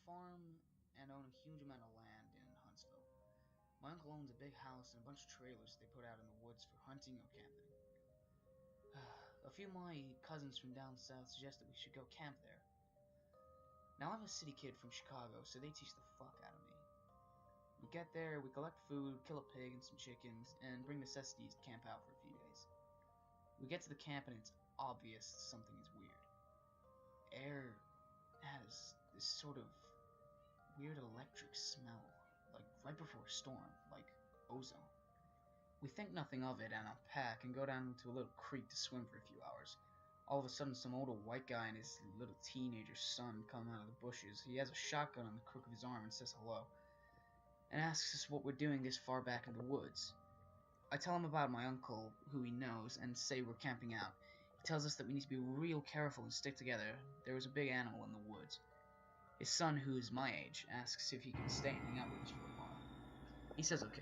farm and own a huge amount of land in Huntsville. My uncle owns a big house and a bunch of trailers they put out in the woods for hunting or camping. A few of my cousins from down south suggested we should go camp there. Now, I'm a city kid from Chicago, so they teach the fuck out of me. We get there, we collect food, kill a pig and some chickens, and bring necessities to camp out for a few days. We get to the camp and it's obvious something is weird. Air has this sort of weird electric smell, like right before a storm, like ozone. We think nothing of it and unpack and go down to a little creek to swim for a few hours. All of a sudden, some older white guy and his little teenager son come out of the bushes. He has a shotgun on the crook of his arm and says hello, and asks us what we're doing this far back in the woods. I tell him about my uncle, who he knows, and say we're camping out. He tells us that we need to be real careful and stick together. There was a big animal in the woods. His son, who is my age, asks if he can stay and hang out with us for a while. He says okay.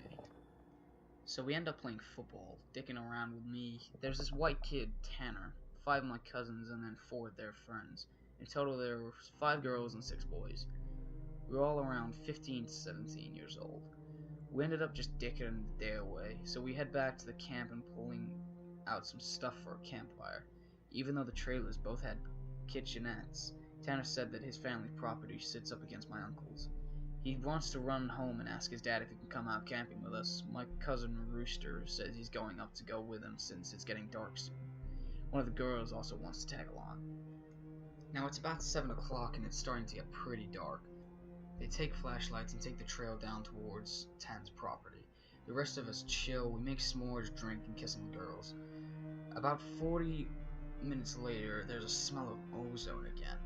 So we end up playing football, dicking around with me. There's this white kid, Tanner, 5 of my cousins, and then 4 of their friends. In total, there were 5 girls and 6 boys. We were all around 15 to 17 years old. We ended up just dicking the day away, so we head back to the camp and pulling out some stuff for a campfire. Even though the trailers both had kitchenettes, Tanner said that his family property sits up against my uncle's. He wants to run home and ask his dad if he can come out camping with us. My cousin Rooster says he's going up to go with him since it's getting dark soon. One of the girls also wants to tag along. Now it's about 7 o'clock and it's starting to get pretty dark. They take flashlights and take the trail down towards Tan's property. The rest of us chill, we make s'mores, drink, and kiss on the girls. About 40 minutes later, there's a smell of ozone again.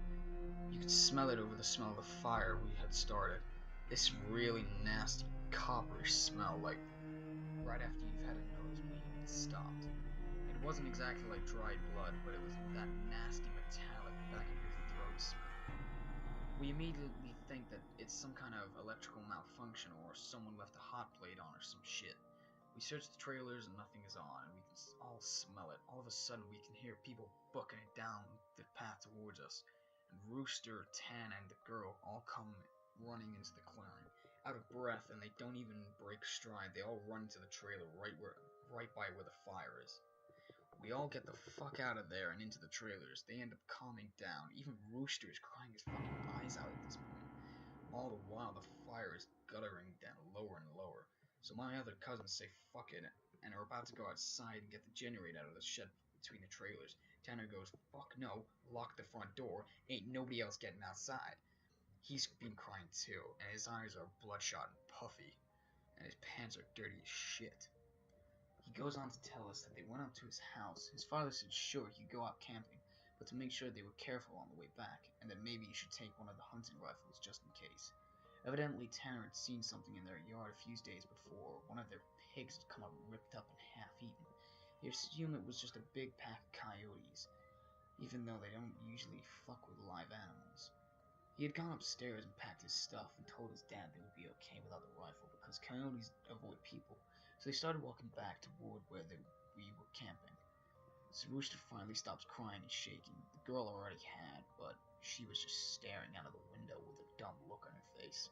You could smell it over the smell of the fire we had started. This really nasty, coppery smell, like right after you've had a nosebleed and it stopped. It wasn't exactly like dried blood, but it was that nasty metallic back of your throat smell. We immediately think that it's some kind of electrical malfunction or someone left a hot plate on or some shit. We search the trailers and nothing is on, and we can all smell it. All of a sudden, we can hear people booking it down the path towards us. And Rooster, Tan, and the girl all come running into the clearing, out of breath, and they don't even break stride. They all run into the trailer right by where the fire is. We all get the fuck out of there and into the trailers. They end up calming down. Even Rooster is crying his fucking eyes out at this point. All the while, the fire is guttering down lower and lower. So my other cousins say fuck it and are about to go outside and get the generator out of the shed between the trailers. Tanner goes, fuck no, lock the front door, ain't nobody else getting outside. He's been crying too, and his eyes are bloodshot and puffy, and his pants are dirty as shit. He goes on to tell us that they went up to his house. His father said sure he could go out camping, but to make sure they were careful on the way back, and that maybe he should take one of the hunting rifles just in case. Evidently, Tanner had seen something in their yard a few days before. One of their pigs had come up ripped up and half-eaten. They assume it was just a big pack of coyotes, even though they don't usually fuck with live animals. He had gone upstairs and packed his stuff and told his dad they would be okay without the rifle because coyotes avoid people, so they started walking back toward where we were camping. So Rooster finally stops crying and shaking. The girl already had, but she was just staring out of the window with a dumb look on her face.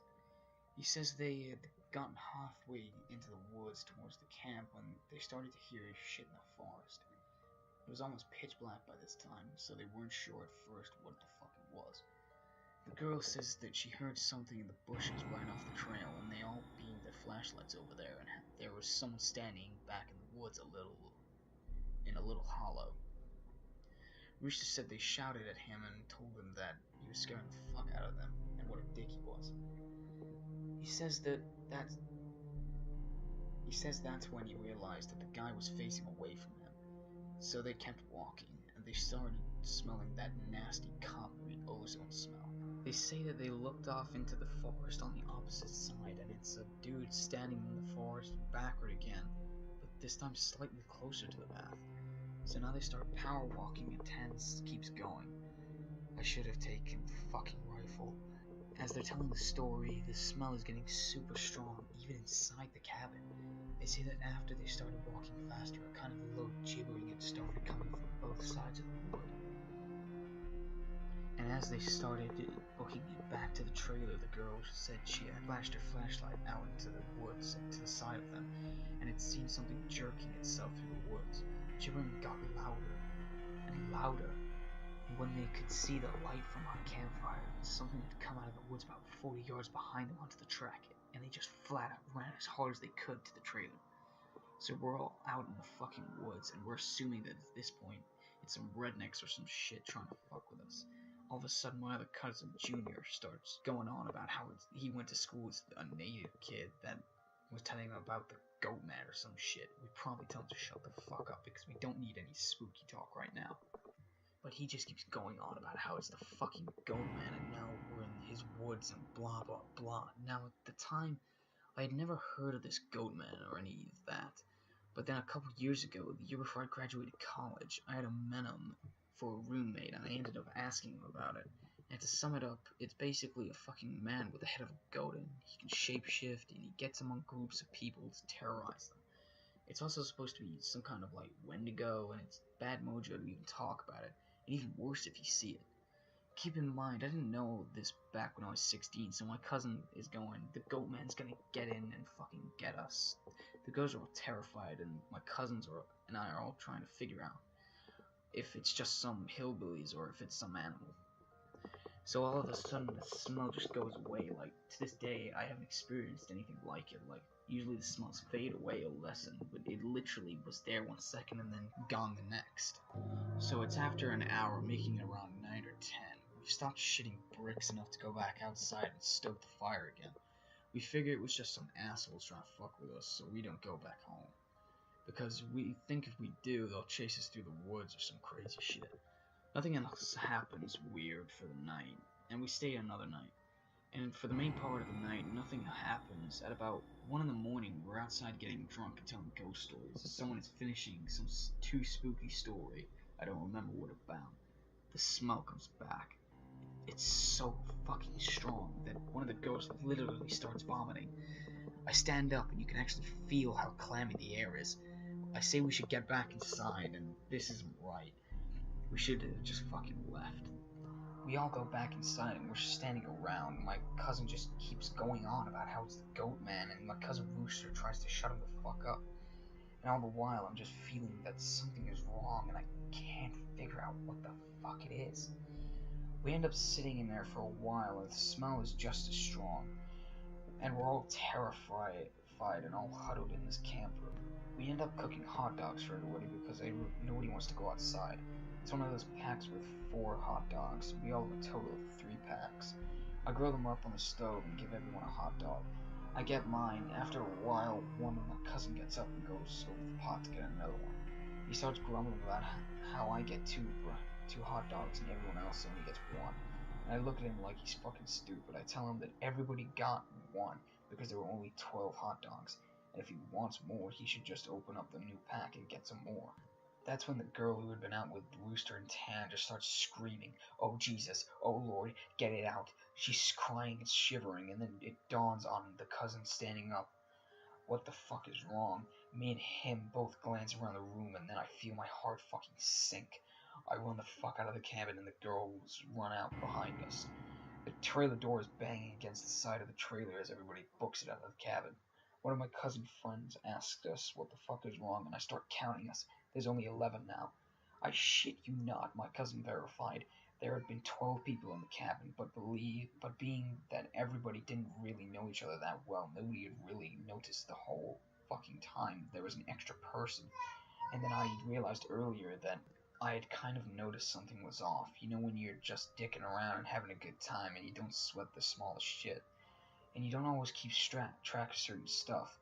He says they had gotten halfway into the woods towards the camp when they started to hear shit in the forest. It was almost pitch black by this time, so they weren't sure at first what the fuck it was. The girl says that she heard something in the bushes right off the trail, and they all beamed their flashlights over there, and there was someone standing back in the woods in a little hollow. Rooster said they shouted at him and told him that he was scaring the fuck out of them, and what a dick he was. He says that's when he realized that the guy was facing away from him. So they kept walking, and they started smelling that nasty coppery ozone smell. They say that they looked off into the forest on the opposite side, and it's a dude standing in the forest backward again, but this time slightly closer to the path. So now they start power walking and Tan keeps going. I should have taken the fucking rifle. As they're telling the story, the smell is getting super strong, even inside the cabin. They say that after they started walking faster, a kind of low gibbering had started coming from both sides of the wood. And as they started booking me back to the trailer, the girl said she had flashed her flashlight out into the woods to the side of them, and had seen something jerking itself through the woods. Gibbering got louder and louder, and when they could see the light from our campfire, something had come out of the woods about 40 yards behind them onto the track, and they just flat out ran as hard as they could to the trailer. So we're all out in the fucking woods, and we're assuming that at this point, it's some rednecks or some shit trying to fuck with us. All of a sudden, my other cousin, Junior, starts going on about how he went to school with a native kid that was telling him about the Goatman or some shit. We probably tell him to shut the fuck up because we don't need any spooky talk right now. But he just keeps going on about how it's the fucking Goatman, and now we're in his woods and blah blah blah. Now at the time, I had never heard of this Goatman or any of that. But then a couple years ago, the year before I graduated college, I had met him for a roommate, and I ended up asking him about it. And to sum it up, it's basically a fucking man with the head of a goat, and he can shapeshift, and he gets among groups of people to terrorize them. It's also supposed to be some kind of like Wendigo, and it's bad mojo to even talk about it, and even worse if you see it. Keep in mind, I didn't know this back when I was 16, so my cousin is going, the Goatman's gonna get in and fucking get us. The girls are all terrified, and my cousins and I are all trying to figure out if it's just some hillbillies or if it's some animal. So all of a sudden, the smell just goes away. Like, to this day, I haven't experienced anything like it. Like, usually the smells fade away or lessen, but it literally was there 1 second and then gone the next. So it's after an hour, making it around 9 or 10. We've stopped shitting bricks enough to go back outside and stoke the fire again. We figure it was just some assholes trying to fuck with us, so we don't go back home. Because we think if we do, they'll chase us through the woods or some crazy shit. Nothing else happens weird for the night, and we stay another night. And for the main part of the night, nothing happens. At about 1 in the morning, we're outside getting drunk and telling ghost stories. Someone is finishing some too spooky story. I don't remember what about. The smell comes back. It's so fucking strong that one of the ghosts literally starts vomiting. I stand up and you can actually feel how clammy the air is. I say we should get back inside, and this isn't right. We should have just fucking left. We all go back inside and we're standing around. My cousin just keeps going on about how it's the Goatman, and my cousin Rooster tries to shut him the fuck up. And all the while I'm just feeling that something is wrong and I can't figure out what the fuck it is. We end up sitting in there for a while and the smell is just as strong. And we're all terrified and all huddled in this camper. We end up cooking hot dogs for everybody because nobody wants to go outside. It's one of those packs with 4 hot dogs. We all have a total of 3 packs. I grill them up on the stove and give everyone a hot dog. I get mine. After a while, one of my cousin gets up and goes over the pot to get another one. He starts grumbling about how I get 2 hot dogs and everyone else only gets 1. And I look at him like he's fucking stupid. I tell him that everybody got 1 because there were only 12 hot dogs. And if he wants more, he should just open up the new pack and get some more. That's when the girl who had been out with Rooster and Tan just starts screaming, "Oh Jesus, oh Lord, get it out." She's crying and shivering, and then it dawns on the cousin standing up. What the fuck is wrong? Me and him both glance around the room, and then I feel my heart fucking sink. I run the fuck out of the cabin, and the girls run out behind us. The trailer door is banging against the side of the trailer as everybody books it out of the cabin. One of my cousin friends asks us what the fuck is wrong, and I start counting us. There's only 11 now. I shit you not, my cousin verified. There had been 12 people in the cabin, but being that everybody didn't really know each other that well, nobody had really noticed the whole fucking time there was an extra person. And then I realized earlier that I had kind of noticed something was off. You know when you're just dicking around and having a good time and you don't sweat the smallest shit. And you don't always keep track of certain stuff.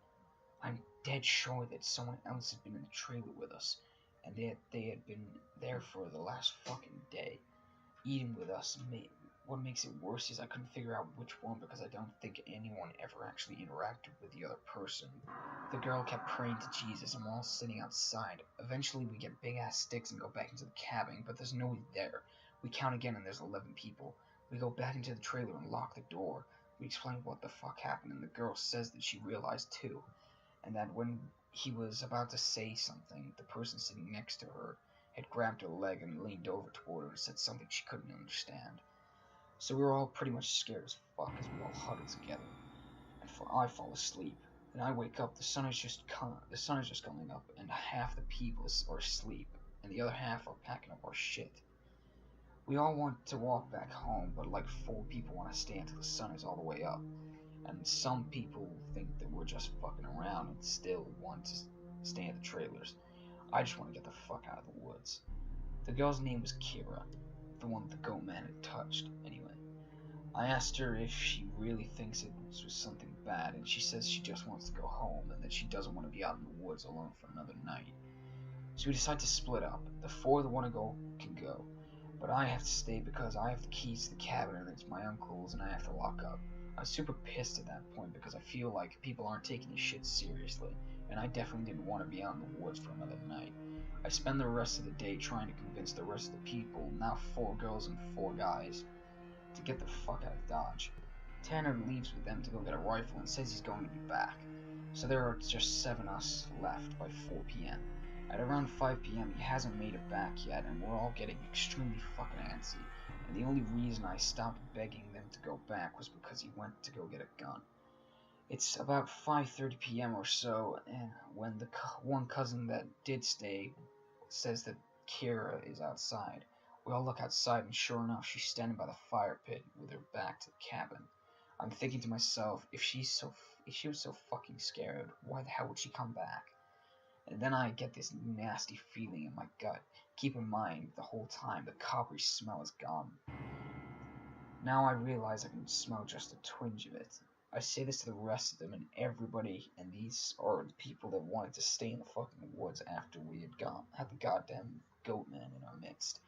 I'm dead sure that someone else had been in the trailer with us. And they had been there for the last fucking day. Eating with us. What makes it worse is I couldn't figure out which one because I don't think anyone ever actually interacted with the other person. The girl kept praying to Jesus and we're all sitting outside. Eventually we get big ass sticks and go back into the cabin, but there's nobody there. We count again and there's 11 people. We go back into the trailer and lock the door. We explain what the fuck happened and the girl says that she realized too. And that when he was about to say something, the person sitting next to her had grabbed her leg and leaned over toward her and said something she couldn't understand. So we were all pretty much scared as fuck as we all huddled together. And I fall asleep. And I wake up, the sun is just coming up, and half the people are asleep, and the other half are packing up our shit. We all want to walk back home, but like 4 people want to stay until the sun is all the way up. And some people think that we're just fucking around and still want to stay at the trailers. I just want to get the fuck out of the woods. The girl's name was Kira, the one that the Goatman had touched, anyway. I asked her if she really thinks it was something bad, and she says she just wants to go home and that she doesn't want to be out in the woods alone for another night. So we decide to split up. The 4 that want to go can go, but I have to stay because I have the keys to the cabin and it's my uncle's and I have to lock up. I was super pissed at that point because I feel like people aren't taking this shit seriously, and I definitely didn't want to be out in the woods for another night. I spend the rest of the day trying to convince the rest of the people, now 4 girls and 4 guys, to get the fuck out of Dodge. Tanner leaves with them to go get a rifle and says he's going to be back. So there are just 7 us left by 4 p.m. At around 5 p.m. he hasn't made it back yet, and we're all getting extremely fucking antsy. And the only reason I stopped begging them to go back was because he went to go get a gun. It's about 5:30 p.m. or so, and when the one cousin that did stay says that Kira is outside. We all look outside, and sure enough, she's standing by the fire pit with her back to the cabin. I'm thinking to myself, if she was so fucking scared, why the hell would she come back? And then I get this nasty feeling in my gut. Keep in mind, the whole time, the coppery smell is gone. Now I realize I can smell just a twinge of it. I say this to the rest of them, and everybody, and these are the people that wanted to stay in the fucking woods after we had the goddamn Goatman in our midst,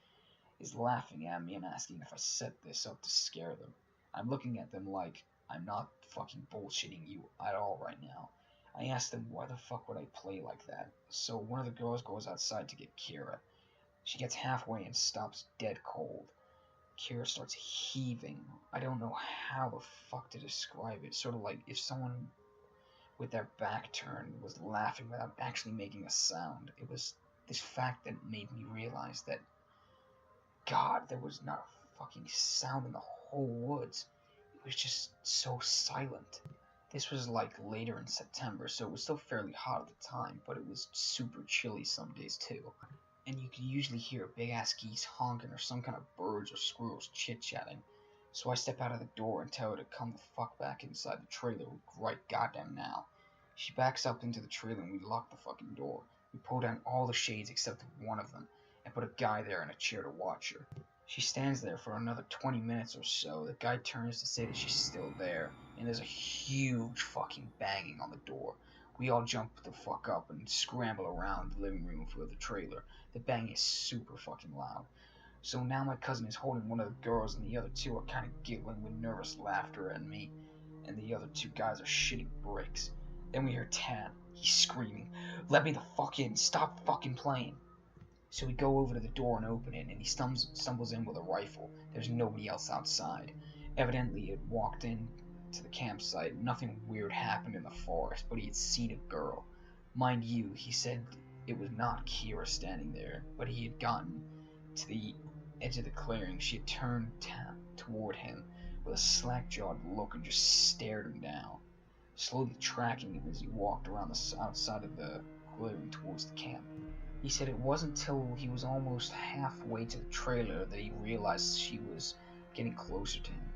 is laughing at me and asking if I set this up to scare them. I'm looking at them like I'm not fucking bullshitting you at all right now. I ask them why the fuck would I play like that. So one of the girls goes outside to get Kira. She gets halfway and stops dead cold. Kira starts heaving. I don't know how the fuck to describe it. Sort of like if someone with their back turned was laughing without actually making a sound. It was this fact that made me realize that, God, there was not a fucking sound in the whole woods. It was just so silent. This was like later in September, so it was still fairly hot at the time, but it was super chilly some days too. And you can usually hear big ass geese honking or some kind of birds or squirrels chit chatting. So I step out of the door and tell her to come the fuck back inside the trailer right goddamn now. She backs up into the trailer and we lock the fucking door. We pull down all the shades except one of them and put a guy there in a chair to watch her. She stands there for another 20 minutes or so. The guy turns to say that she's still there, and there's a huge fucking banging on the door. We all jump the fuck up and scramble around the living room for the trailer. The bang is super fucking loud. So now my cousin is holding one of the girls, and the other 2 are kind of giggling with nervous laughter at me, and the other 2 guys are shitting bricks. Then we hear Tan. He's screaming, "Let me the fuck in! Stop fucking playing!" So we go over to the door and open it, and he stumbles in with a rifle. There's nobody else outside. Evidently, he had walked in to the campsite. Nothing weird happened in the forest, but he had seen a girl. Mind you, he said it was not Kira standing there, but he had gotten to the edge of the clearing. She had turned toward him with a slack-jawed look and just stared him down, slowly tracking him as he walked around the outside of the clearing towards the camp. He said it wasn't till he was almost halfway to the trailer that he realized she was getting closer to him.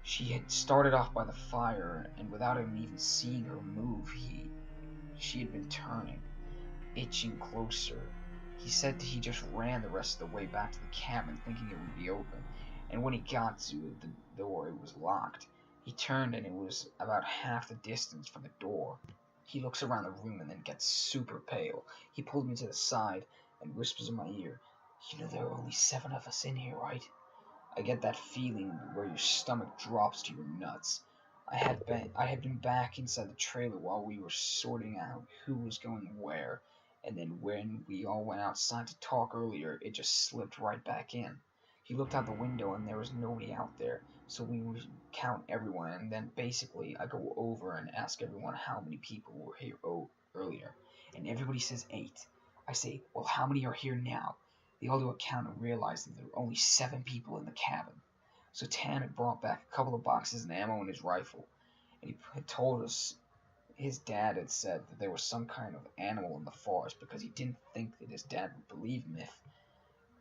She had started off by the fire, and without him even seeing her move, she had been turning, itching closer. He said that he just ran the rest of the way back to the cabin thinking it would be open, and when he got to the door it was locked. He turned and it was about half the distance from the door. He looks around the room and then gets super pale. He pulled me to the side and whispers in my ear, "You know there are only 7 of us in here, right?" I get that feeling where your stomach drops to your nuts. I had been back inside the trailer while we were sorting out who was going where, and then when we all went outside to talk earlier, it just slipped right back in. He looked out the window and there was nobody out there, so we would count everyone, and then basically I go over and ask everyone how many people were here earlier, and everybody says 8. I say, "Well, how many are here now?" They all do a count and realize that there are only 7 people in the cabin. So Tan had brought back a couple of boxes of ammo in his rifle, and he had told us his dad had said that there was some kind of animal in the forest because he didn't think that his dad would believe him if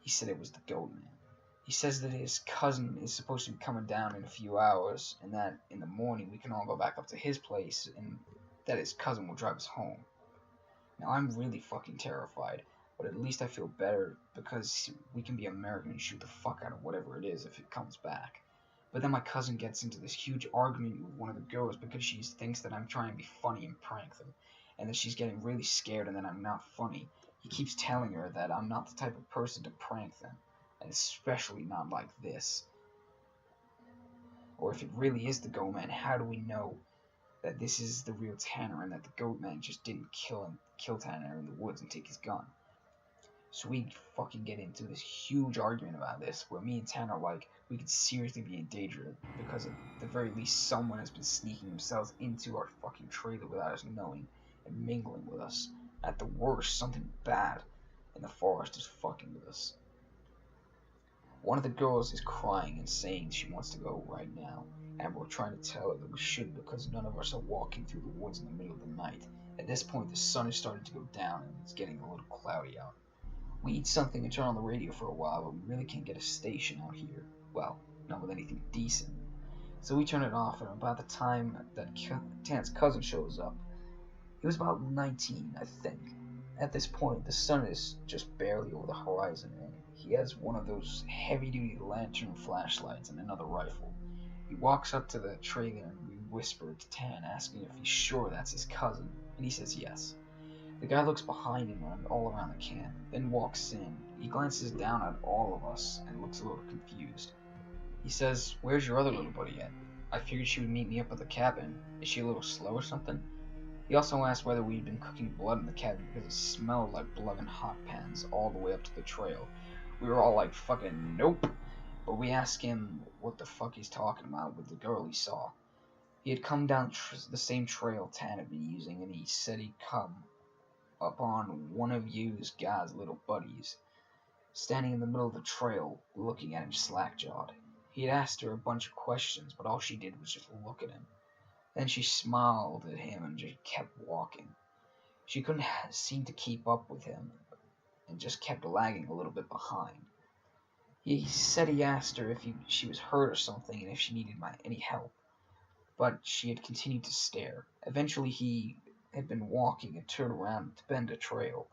he said it was the Goatman. He says that his cousin is supposed to be coming down in a few hours, and that in the morning we can all go back up to his place, and that his cousin will drive us home. Now I'm really fucking terrified, but at least I feel better because we can be American and shoot the fuck out of whatever it is if it comes back. But then my cousin gets into this huge argument with one of the girls because she thinks that I'm trying to be funny and prank them, and that she's getting really scared and that I'm not funny. He keeps telling her that I'm not the type of person to prank them, and especially not like this. Or if it really is the Goatman, how do we know that this is the real Tanner and that the Goatman just didn't kill Tanner in the woods and take his gun? So we fucking get into this huge argument about this, where me and Tanner are like, we could seriously be in danger because at the very least someone has been sneaking themselves into our fucking trailer without us knowing and mingling with us. At the worst, something bad in the forest is fucking with us. One of the girls is crying and saying she wants to go right now, and we're trying to tell her that we should because none of us are walking through the woods in the middle of the night. At this point, the sun is starting to go down and it's getting a little cloudy out. We eat something and turn on the radio for a while, but we really can't get a station out here. Well, not with anything decent. So we turn it off, and about the time that Tan's cousin shows up, he was about 19, I think. At this point, the sun is just barely over the horizon, and he has one of those heavy-duty lantern flashlights and another rifle. He walks up to the trailer, and we whisper to Tan, asking if he's sure that's his cousin, and he says yes. The guy looks behind him and all around the camp, then walks in. He glances down at all of us and looks a little confused. He says, "Where's your other little buddy at? I figured she would meet me up at the cabin. Is she a little slow or something?" He also asked whether we'd been cooking blood in the cabin because it smelled like blood in hot pans all the way up to the trail. We were all like, fucking nope. But we asked him what the fuck he's talking about with the girl he saw. He had come down the same trail Tan had been using, and he said he'd come upon one of you guys' little buddies, standing in the middle of the trail, looking at him slack-jawed. He had asked her a bunch of questions, but all she did was just look at him. Then she smiled at him and just kept walking. She couldn't seem to keep up with him, and just kept lagging a little bit behind. He said he asked her if she was hurt or something, and if she needed any help, but she had continued to stare. Eventually he had been walking and turned around to bend a trail,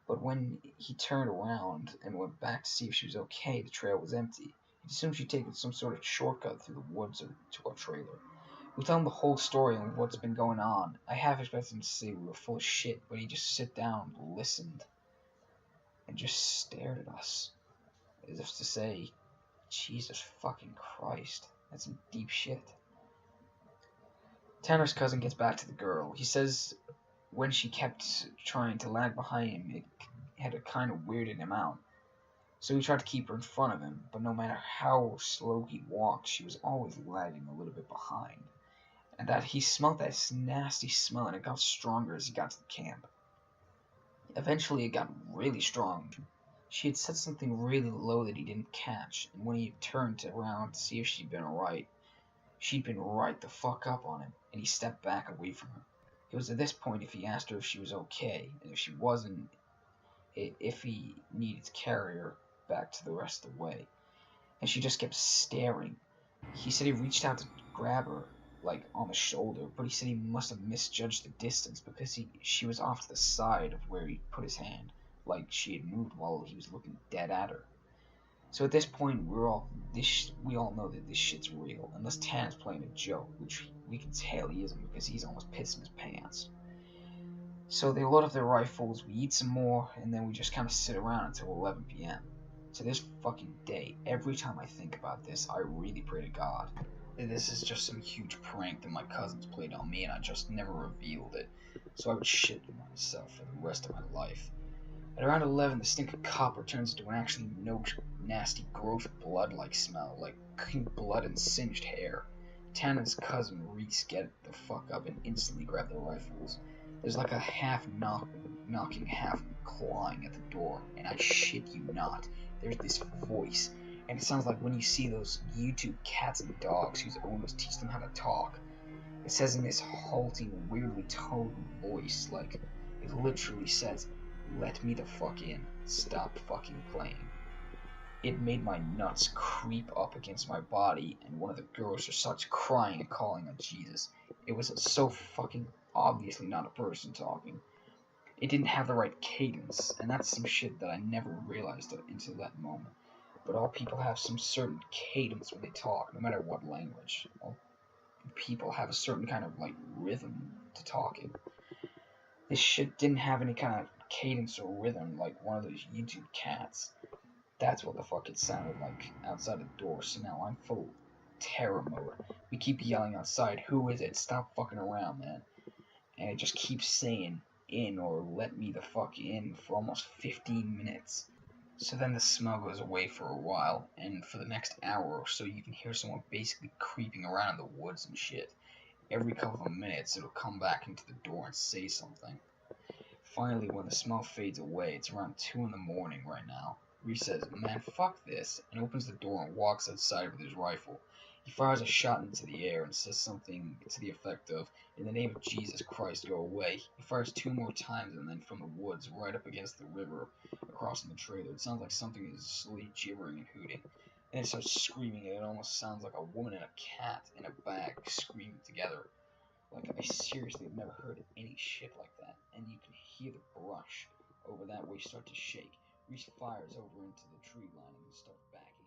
but when he turned around and went back to see if she was okay, the trail was empty. He assumed she'd taken some sort of shortcut through the woods or to our trailer. We tell him the whole story and what's been going on. I half expected him to say we were full of shit, but he just sat down, listened, and just stared at us, as if to say, Jesus fucking Christ, that's some deep shit. Tanner's cousin gets back to the girl. He says when she kept trying to lag behind him, it had kind of weirded him out. So he tried to keep her in front of him, but no matter how slow he walked, she was always lagging a little bit behind. And that he smelled that nasty smell, and it got stronger as he got to the camp. Eventually it got really strong. She had said something really low that he didn't catch, and when he turned around to see if she'd been alright, she'd been right the fuck up on him, and he stepped back away from her. It was at this point if he asked her if she was okay, and if she wasn't, if he needed to carry her back to the rest of the way. And she just kept staring. He said he reached out to grab her, like on the shoulder, but he said he must have misjudged the distance because she was off to the side of where he put his hand, like she had moved while he was looking dead at her. So at this point, we all know that this shit's real, unless Tan's playing a joke, which we can tell he isn't because he's almost pissing his pants. So they load up their rifles, we eat some more, and then we just kind of sit around until 11 p.m. To this fucking day, every time I think about this, I really pray to God that this is just some huge prank that my cousins played on me and I just never revealed it, so I would shit myself for the rest of my life. At around 11, the stink of copper turns into an actually nasty, gross blood-like smell, like cooking blood and singed hair. Tan and his cousin Reese get the fuck up and instantly grab their rifles. There's like a half knocking, half clawing at the door, and I shit you not, there's this voice And it sounds like when you see those YouTube cats and dogs whose owners teach them how to talk. It says in this halting, weirdly toned voice, like, it literally says, "Let me the fuck in. Stop fucking playing." It made my nuts creep up against my body, and one of the girls just starts crying and calling on Jesus. It was so fucking obviously not a person talking. It didn't have the right cadence, and that's some shit that I never realized until that moment. But all people have some certain cadence when they talk, no matter what language. All people have a certain kind of like rhythm to talk in. This shit didn't have any kind of cadence or rhythm like one of those YouTube cats. That's what the fuck it sounded like outside the door, so now I'm full terror mode. We keep yelling outside, "Who is it? Stop fucking around, man." And it just keeps saying, "In," or "Let me the fuck in," for almost 15 minutes. So then the smell goes away for a while, and for the next hour or so you can hear someone basically creeping around in the woods and shit. Every couple of minutes it'll come back into the door and say something. Finally, when the smell fades away, it's around 2 in the morning right now. Reese says, "Man, fuck this," and opens the door and walks outside with his rifle. He fires a shot into the air and says something to the effect of, "In the name of Jesus Christ, go away." He fires 2 more times, and then from the woods, right up against the river, across from the trailer, it sounds like something is slowly gibbering and hooting. And it starts screaming, and it almost sounds like a woman and a cat in a bag screaming together. Like, I seriously have never heard any shit like that. And you can hear the brush over that way start to shake. Reese fires over into the tree line and starts backing.